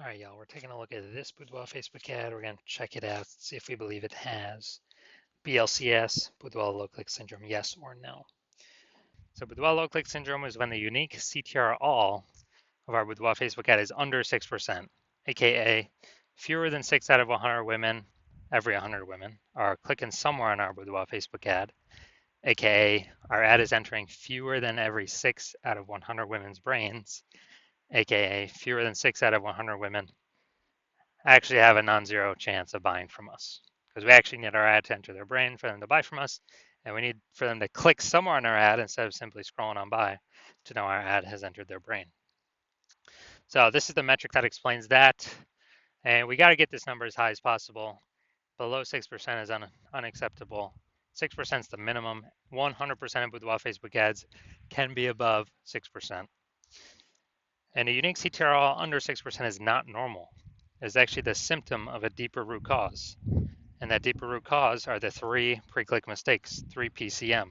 All right, y'all, we're taking a look at this Boudoir Facebook ad. We're going to check it out, see if we believe it has BLCS, Boudoir low click syndrome, yes or no. So Boudoir low click syndrome is when the unique CTR all of our Boudoir Facebook ad is under 6%, aka fewer than 6 out of 100 women, every 100 women, are clicking somewhere on our Boudoir Facebook ad, aka our ad is entering fewer than every 6 out of 100 women's brains, aka fewer than 6 out of 100 women actually have a non-zero chance of buying from us because we actually need our ad to enter their brain for them to buy from us, and we need for them to click somewhere on our ad instead of simply scrolling on by to know our ad has entered their brain. So this is the metric that explains that, and we got to get this number as high as possible. Below 6% is unacceptable. 6% is the minimum. 100% of Boudoir Facebook ads can be above 6%. And a unique CTRL under 6% is not normal. It's actually the symptom of a deeper root cause. And that deeper root cause are the 3 pre-click mistakes, 3 PCM.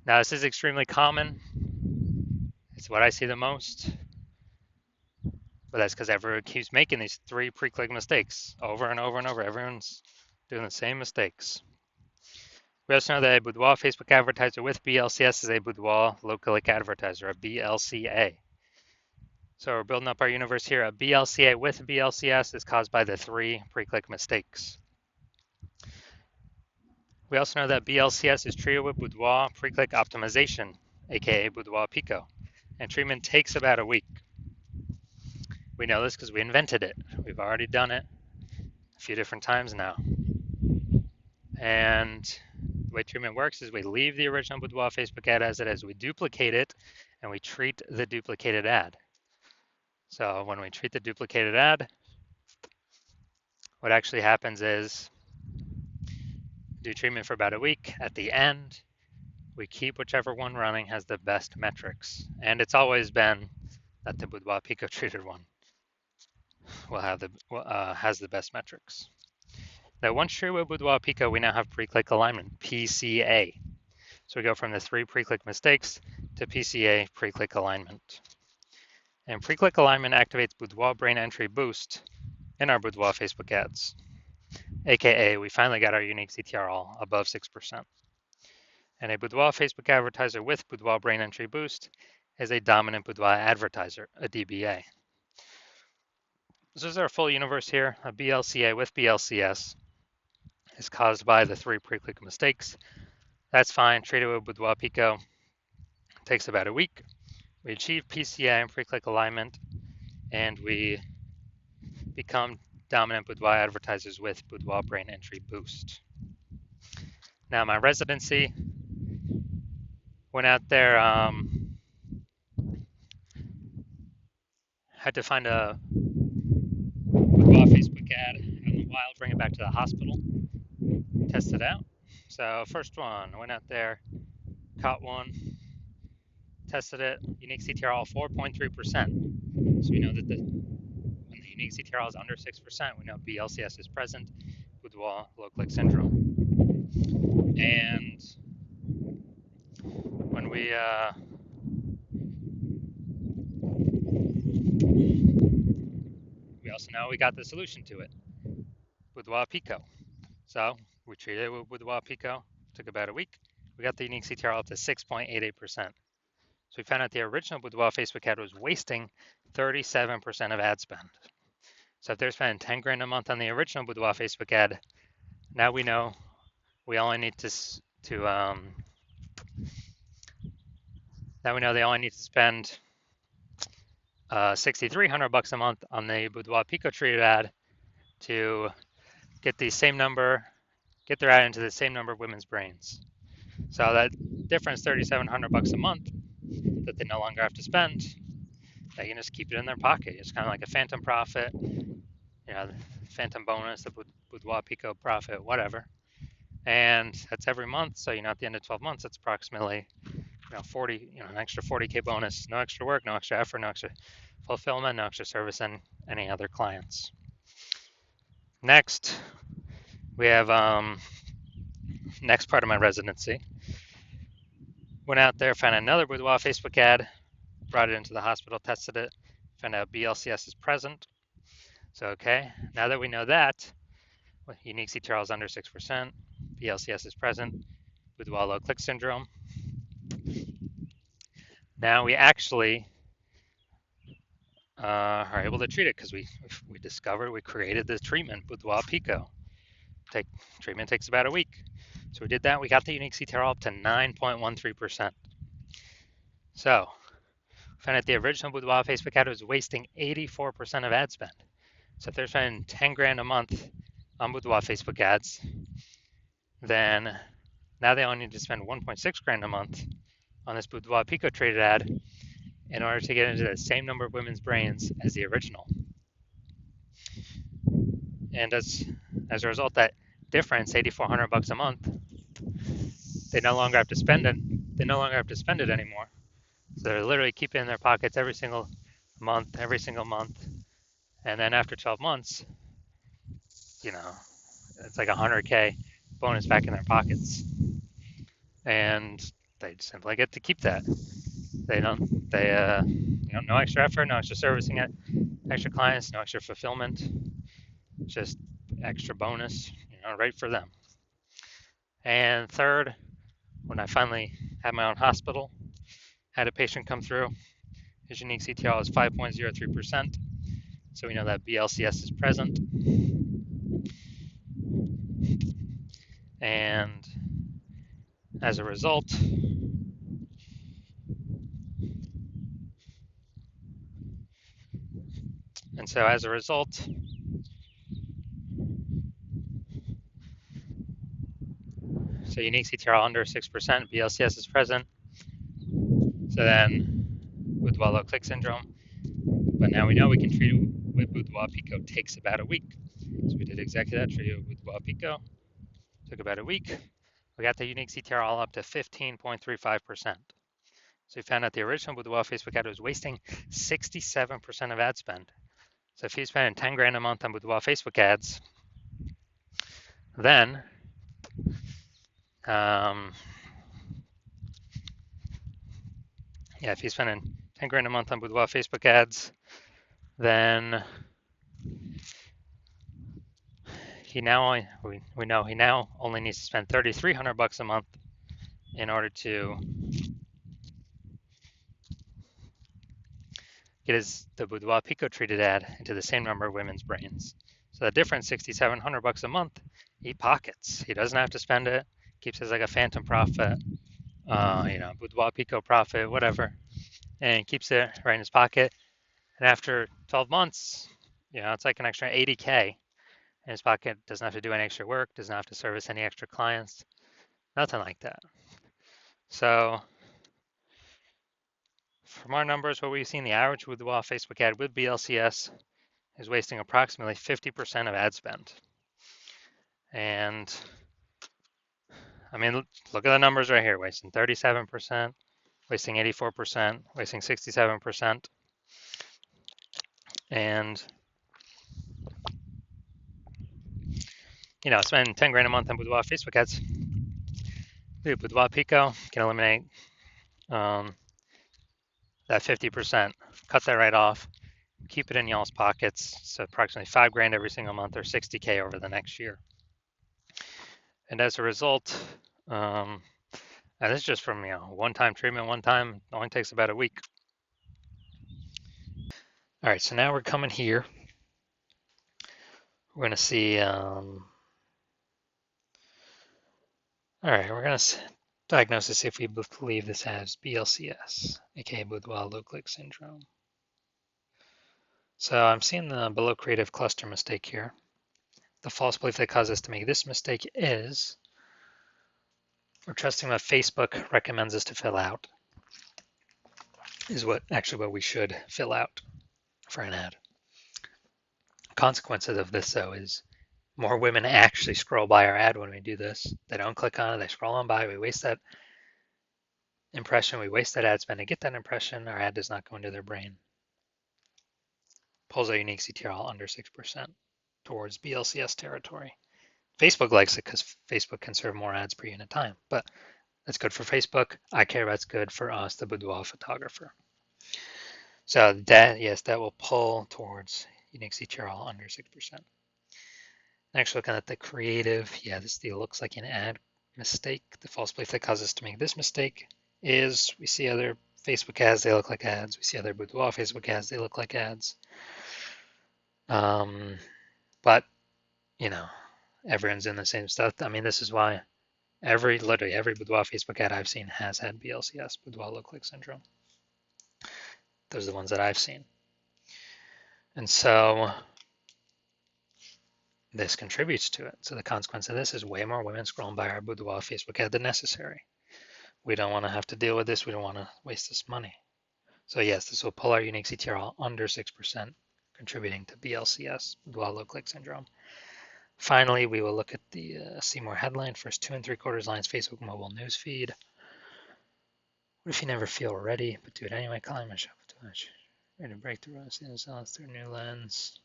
Now, this is extremely common. It's what I see the most. But that's because everyone keeps making these 3 pre-click mistakes over and over and over. Everyone's doing the same mistakes. We also know that a Boudoir Facebook advertiser with BLCS is a Boudoir low-click advertiser, a BLCA. So we're building up our universe here. A BLCA with BLCS is caused by the 3 pre-click mistakes. We also know that BLCS is treated with Boudoir pre-click optimization, aka Boudoir Pico, and treatment takes about a week. We know this because we invented it. We've already done it a few different times now. And the way treatment works is we leave the original Boudoir Facebook ad as it is. We duplicate it, and we treat the duplicated ad. So when we treat the duplicated ad, what actually happens is do treatment for about a week. At the end, we keep whichever one running has the best metrics. And it's always been that the Boudoir Pico treated one will have has the best metrics. Now, once treated with Boudoir Pico, we now have pre-click alignment, PCA. So we go from the 3 pre-click mistakes to PCA, pre-click alignment. And pre-click alignment activates Boudoir brain entry boost in our Boudoir Facebook ads, aka we finally got our unique CTR all above 6%. And a Boudoir Facebook advertiser with Boudoir brain entry boost is a dominant Boudoir advertiser, a DBA. This is our full universe here. A BLCA with BLCS is caused by the 3 pre-click mistakes. That's fine. Treated with Boudoir Pico. It takes about a week. We achieve PCA and pre-click alignment, and we become dominant Boudoir advertisers with Boudoir brain entry boost. Now, my residency went out there, had to find a Boudoir Facebook ad out in the wild, bring it back to the hospital, test it out. So first one, I went out there, caught one, tested it, unique CTR all 4.3%. So we know that when the unique CTR is under 6%, we know BLCS is present, Boudoir low click syndrome. And when we also know we got the solution to it, Boudoir Pico. So we treated it with Boudoir Pico, took about a week. We got the unique CTR up to 6.88%. So we found out the original Boudoir Facebook ad was wasting 37% of ad spend. So if they're spending 10 grand a month on the original Boudoir Facebook ad, now we know we only need now we know they only need to spend $6,300 a month on the Boudoir Pico treated ad to get the same number, get their ad into the same number of women's brains. So that difference, $3,700 a month, that they no longer have to spend, they can just keep it in their pocket. It's kind of like a phantom profit, phantom bonus, the Boudoir Pico profit, whatever. And that's every month. So, at the end of 12 months, it's approximately, 40, an extra 40K bonus, no extra work, no extra effort, no extra fulfillment, no extra service, and any other clients. Next, we have next part of my residency. Went out there, found another Boudoir Facebook ad, brought it into the hospital, tested it, Find out BLCS is present. So, okay, now that we know that, unique CTRL is under 6%, BLCS is present, boudoir low click syndrome. Now we actually are able to treat it because we discovered, we created this treatment, Boudoir Pico. Treatment takes about a week. So we did that. We got the unique CTRL up to 9.13%. So found that the original Boudoir Facebook ad was wasting 84% of ad spend. So if they're spending 10 grand a month on Boudoir Facebook ads, then now they only need to spend 1.6 grand a month on this Boudoir Pico traded ad in order to get into the same number of women's brains as the original. And as a result, that difference, $8,400 a month, they no longer have to spend it. They no longer have to spend it anymore. So they're literally keeping it in their pockets every single month. And then after 12 months, it's like 100K bonus back in their pockets. And they simply get to keep that. No extra effort, no extra servicing it, extra clients, no extra fulfillment, just extra bonus, right for them. And third, when I finally had my own hospital, had a patient come through, his unique CTRL is 5.03%. So we know that BLCS is present. And as a result, so unique CTRL under 6%, BLCS is present. So then boudoir low click syndrome. But now we know we can treat it with Boudoir Pico. Takes about a week. So we did exactly that, treated it with Boudoir Pico. Took about a week. We got the unique CTRL up to 15.35%. So we found out the original Boudoir Facebook ad was wasting 67% of ad spend. So if he's spending 10 grand a month on Boudoir Facebook ads, then if he's spending 10 grand a month on Boudoir Facebook ads, then we know he now only needs to spend $3,300 a month in order to get the Boudoir Pico treated ad into the same number of women's brains. So the difference, $6,700 a month, he pockets. He doesn't have to spend it. Keeps it as like a phantom profit, Boudoir Pico profit, whatever, and keeps it right in his pocket. And after 12 months, it's like an extra 80K in his pocket. Doesn't have to do any extra work. Doesn't have to service any extra clients. Nothing like that. So from our numbers, what we've seen, the average Boudoir Facebook ad with BLCS is wasting approximately 50% of ad spend. And I mean, look at the numbers right here, wasting 37%, wasting 84%, wasting 67%. And, spending 10 grand a month on Boudoir Facebook ads. Boudoir Pico can eliminate that 50%, cut that right off, keep it in y'all's pockets. So approximately 5 grand every single month, or 60K over the next year. And as a result, and this is just from one-time treatment, only takes about a week. All right, so now we're coming here. We're going to see, all right, we're going to diagnose this if we believe this has BLCS, aka Boudoir low click syndrome. So I'm seeing the below creative cluster mistake here. The false belief that caused us to make this mistake is we're trusting what Facebook recommends us to fill out is what we should fill out for an ad. Consequences of this, though, is more women actually scroll by our ad when we do this. They don't click on it, they scroll on by, we waste that impression, we waste that ad spend to get that impression, our ad does not go into their brain. Pulls our unique CTRL under 6% towards BLCS territory. Facebook likes it because Facebook can serve more ads per unit time, but that's good for Facebook. I care about it's good for us, the boudoir photographer. So that, yes, that will pull towards unique CTRL under 6%. Next, looking at the creative, yeah, this deal looks like an ad mistake. The false belief that causes us to make this mistake is we see other Facebook ads, they look like ads. We see other Boudoir Facebook ads, they look like ads. But, you know, everyone's in the same stuff. I mean, this is why literally every Boudoir Facebook ad I've seen has had BLCS, Boudoir look-like syndrome. Those are the ones that I've seen. And so this contributes to it. So the consequence of this is way more women scrolling by our Boudoir Facebook ad than necessary. We don't want to have to deal with this. We don't want to waste this money. So yes, this will pull our unique CTRL under 6%, contributing to BLCS, Boudoir low-click syndrome. Finally, we will look at the see more headline, first 2 3/4 lines, Facebook mobile news feed. What if you never feel ready, but do it anyway? Calling myself too much. Ready to break the rules, through a new lens.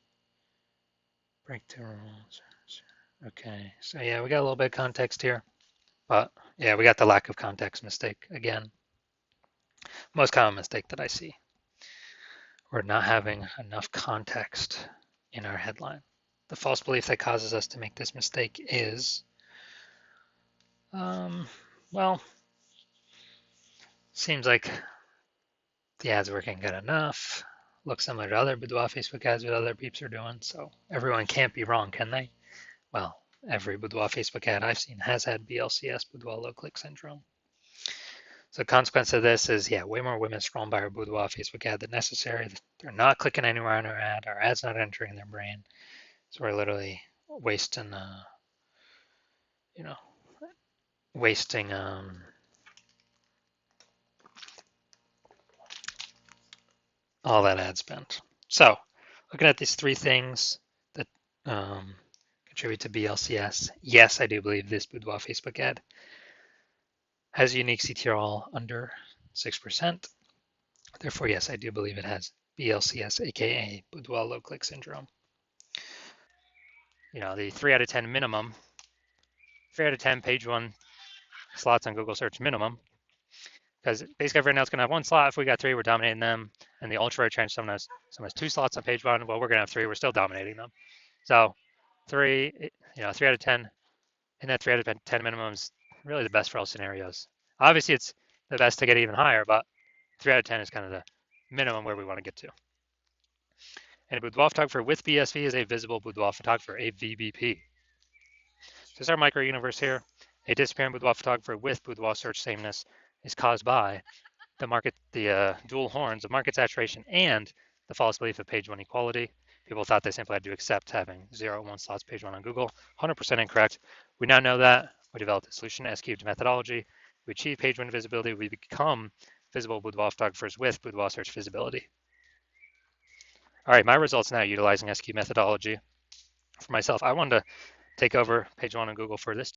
Break the rules. Okay, so yeah, we got a little bit of context here, but yeah, we got the lack of context mistake again. Most common mistake that I see. We're not having enough context in our headline. The false belief that causes us to make this mistake is, well, seems like the ad's working good enough. Looks similar to other Boudoir Facebook ads what other peeps are doing, so everyone can't be wrong, can they? Well, every Boudoir Facebook ad I've seen has had BLCS, Boudoir low-click syndrome. So the consequence of this is, yeah, way more women scrolling by our Boudoir Facebook ad than necessary. They're not clicking anywhere on our ad. Our ad's not entering their brain. So we're literally wasting, wasting all that ad spend. So looking at these three things that contribute to BLCS, yes, I do believe this Boudoir Facebook ad has a unique CTRL under 6%. Therefore, yes, I do believe it has BLCS, aka Boudoir low-click syndrome. The 3 out of 10 minimum, 3 out of 10 page 1 slots on Google search minimum, because basically everyone else can have 1 slot. If we got 3, we're dominating them. And the ultra rare chance someone has 2 slots on page 1. Well, we're going to have 3. We're still dominating them. So 3 out of 10, and that 3 out of 10 minimum is really the best for all scenarios. Obviously, it's the best to get even higher, but 3 out of 10 is kind of the minimum where we want to get to. And a boudoir photographer with BSV is a visible boudoir photographer, a VBP. So this is our micro universe here. A disappearing boudoir photographer with boudoir search sameness is caused by the dual horns of market saturation and the false belief of page 1 equality. People thought they simply had to accept having 0 and 1 slots page 1 on Google. 100% incorrect. We now know that. We developed a solution, S-cubed methodology. We achieve page 1 visibility. We become visible boudoir photographers with boudoir search visibility. All right, my results now utilizing S-cubed methodology. For myself, I wanted to take over page 1 on Google for this